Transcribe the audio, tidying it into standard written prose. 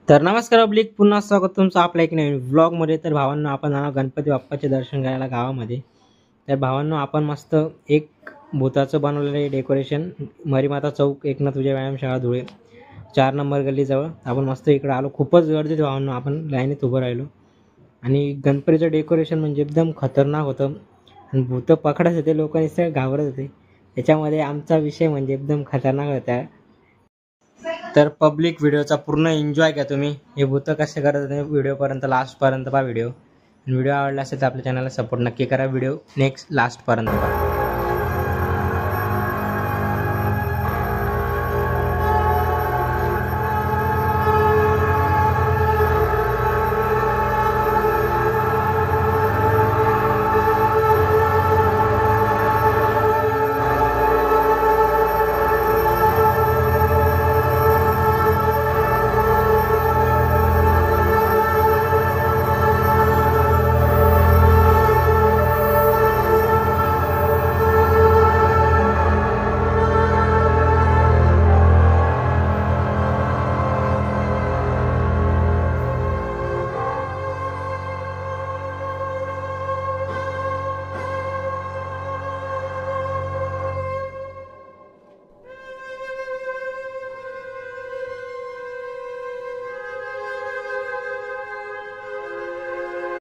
तर नमस्कार पब्लिक, पुन्हा स्वागत तुमचं आपल्या एक नवीन व्लॉगमध्ये। तर भावांनो, आपण आलो गणपती बाप्पाचे दर्शन करायला गावामध्ये। तर भावांनो, आपण मस्त एक भूताचं बनवलेलं आहे डेकोरेशन, मरीमाता चौक, एकनाथ विजय व्यायामशाळा धुळे 4 नंबर गल्लीजवळ। आपण मस्त इकडे आलो, खूपच गर्दी होती भावांनो, आपण लाईनीत उभं राहिलो। आणि गणपतीचं डेकोरेशन म्हणजे एकदम खतरनाक होतं आणि भूतं पकडत होते, लोक नुसते घाबरत होते। त्याच्यामध्ये आमचा विषय म्हणजे एकदम खतरनाक होता। तर पब्लिक, व्हिडिओचा पूर्ण एन्जॉय घ्या तुम्ही। हे भूत कसे करत होते व्हिडिओपर्यंत, लास्टपर्यंत पहा व्हिडिओ। व्हिडिओ आवडला असेल तर आपल्या चॅनलला सपोर्ट नक्की करा। व्हिडिओ नेक्स्ट लास्टपर्यंत पहा।